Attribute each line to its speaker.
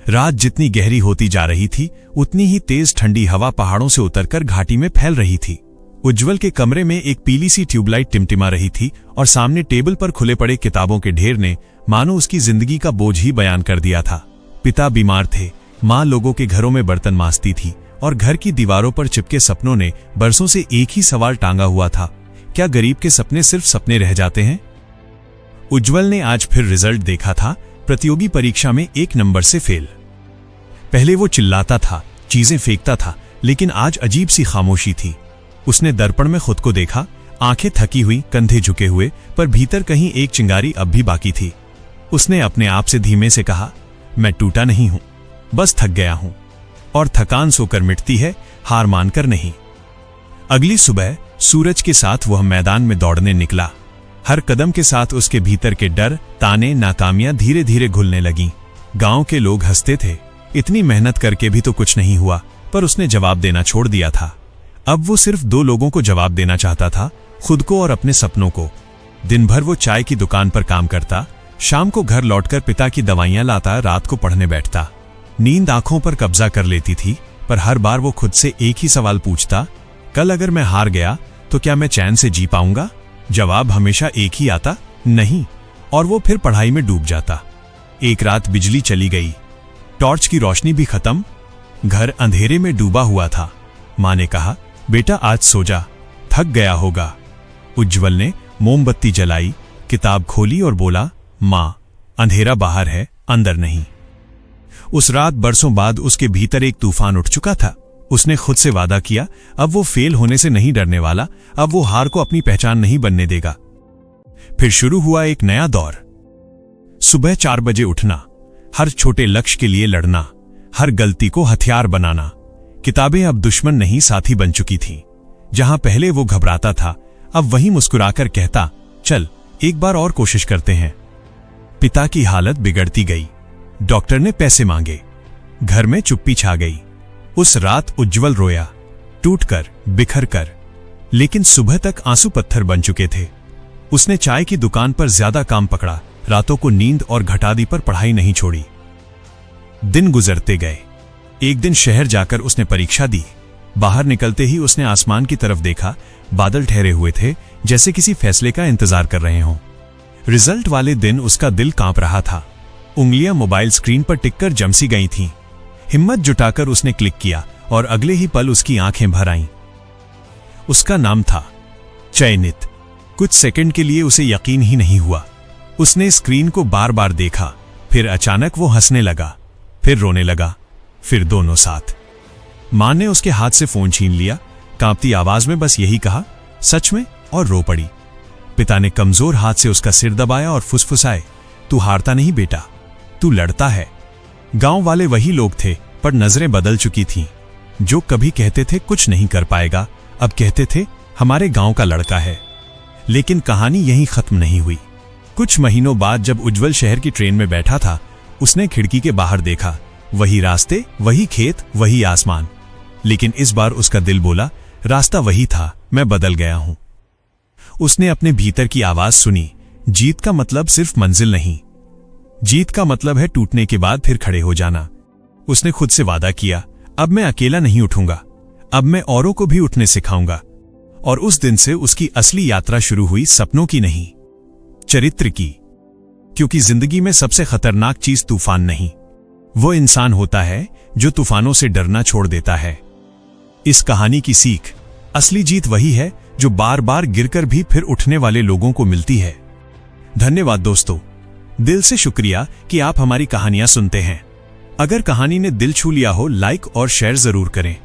Speaker 1: रात जितनी गहरी होती जा रही थी उतनी ही तेज ठंडी हवा पहाड़ों से उतरकर घाटी में फैल रही थी। उज्जवल के कमरे में एक पीली सी ट्यूबलाइट टिमटिमा रही थी और सामने टेबल पर खुले पड़े किताबों के ढेर ने मानो उसकी जिंदगी का बोझ ही बयान कर दिया था। पिता बीमार थे, माँ लोगों के घरों में बर्तन मांजती थी और घर की दीवारों पर चिपके सपनों ने बरसों से एक ही सवाल टांगा हुआ था, क्या गरीब के सपने सिर्फ सपने रह जाते हैं? उज्जवल ने आज फिर रिजल्ट देखा था, प्रतियोगी परीक्षा में 1 नंबर से फेल। पहले वो चिल्लाता था, चीजें फेंकता था, लेकिन आज अजीब सी खामोशी थी। उसने दर्पण में खुद को देखा, आंखें थकी हुई, कंधे झुके हुए, पर भीतर कहीं एक चिंगारी अब भी बाकी थी। उसने अपने आप से धीमे से कहा, मैं टूटा नहीं हूं, बस थक गया हूं, और थकान सोकर मिटती है, हार मानकर नहीं। अगली सुबह सूरज के साथ वह मैदान में दौड़ने निकला। हर कदम के साथ उसके भीतर के डर, ताने, नाकामियां धीरे धीरे घुलने लगीं। गांव के लोग हंसते थे, इतनी मेहनत करके भी तो कुछ नहीं हुआ, पर उसने जवाब देना छोड़ दिया था। अब वो सिर्फ 2 लोगों को जवाब देना चाहता था, खुद को और अपने सपनों को। दिन भर वो चाय की दुकान पर काम करता, शाम को घर लौटकर पिता की दवाइयां लाता, रात को पढ़ने बैठता। नींद आंखों पर कब्जा कर लेती थी, पर हर बार वो खुद से एक ही सवाल पूछता, कल अगर मैं हार गया तो क्या मैं चैन से जी पाऊंगा? जवाब हमेशा एक ही आता, नहीं, और वो फिर पढ़ाई में डूब जाता। एक रात बिजली चली गई, टॉर्च की रोशनी भी खत्म, घर अंधेरे में डूबा हुआ था। माँ ने कहा, बेटा आज सो जा, थक गया होगा। उज्जवल ने मोमबत्ती जलाई, किताब खोली और बोला, माँ, अंधेरा बाहर है, अंदर नहीं। उस रात बरसों बाद उसके भीतर एक तूफान उठ चुका था। उसने खुद से वादा किया, अब वो फेल होने से नहीं डरने वाला, अब वो हार को अपनी पहचान नहीं बनने देगा। फिर शुरू हुआ एक नया दौर। सुबह 4 बजे उठना, हर छोटे लक्ष्य के लिए लड़ना, हर गलती को हथियार बनाना। किताबें अब दुश्मन नहीं साथी बन चुकी थीं। जहां पहले वो घबराता था, अब वही मुस्कुराकर कहता, चल एक बार और कोशिश करते हैं। पिता की हालत बिगड़ती गई, डॉक्टर ने पैसे मांगे, घर में चुप्पी छा गई। उस रात उज्जवल रोया, टूटकर, बिखर कर, लेकिन सुबह तक आंसू पत्थर बन चुके थे। उसने चाय की दुकान पर ज्यादा काम पकड़ा, रातों को नींद और घटादी पर पढ़ाई नहीं छोड़ी। दिन गुजरते गए। एक दिन शहर जाकर उसने परीक्षा दी। बाहर निकलते ही उसने आसमान की तरफ देखा, बादल ठहरे हुए थे, जैसे किसी फैसले का इंतजार कर रहे हों। रिजल्ट वाले दिन उसका दिल कांप रहा था, उंगलियां मोबाइल स्क्रीन पर टिककर जमसी गई थीं। हिम्मत जुटाकर उसने क्लिक किया और अगले ही पल उसकी आंखें भर आईं। उसका नाम था चयनित। कुछ सेकंड के लिए उसे यकीन ही नहीं हुआ। उसने स्क्रीन को बार बार देखा, फिर अचानक वो हंसने लगा, फिर रोने लगा, फिर दोनों साथ। मां ने उसके हाथ से फोन छीन लिया, कांपती आवाज में बस यही कहा, सच में, और रो पड़ी। पिता ने कमजोर हाथ से उसका सिर दबाया और फुसफुसाए, तू हारता नहीं बेटा, तू लड़ता है। गांव वाले वही लोग थे, पर नजरें बदल चुकी थीं। जो कभी कहते थे कुछ नहीं कर पाएगा, अब कहते थे हमारे गांव का लड़का है। लेकिन कहानी यहीं खत्म नहीं हुई। कुछ महीनों बाद जब उज्जवल शहर की ट्रेन में बैठा था, उसने खिड़की के बाहर देखा, वही रास्ते, वही खेत, वही आसमान। लेकिन इस बार उसका दिल बोला, रास्ता वही था, मैं बदल गया हूं। उसने अपने भीतर की आवाज सुनी, जीत का मतलब सिर्फ मंजिल नहीं, जीत का मतलब है टूटने के बाद फिर खड़े हो जाना। उसने खुद से वादा किया, अब मैं अकेला नहीं उठूंगा, अब मैं औरों को भी उठने सिखाऊंगा। और उस दिन से उसकी असली यात्रा शुरू हुई, सपनों की नहीं, चरित्र की। क्योंकि जिंदगी में सबसे खतरनाक चीज तूफान नहीं, वो इंसान होता है जो तूफानों से डरना छोड़ देता है। इस कहानी की सीख, असली जीत वही है जो बार बार गिरकर भी फिर उठने वाले लोगों को मिलती है। धन्यवाद दोस्तों, दिल से शुक्रिया कि आप हमारी कहानियां सुनते हैं। अगर कहानी ने दिल छू लिया हो, लाइक और शेयर जरूर करें।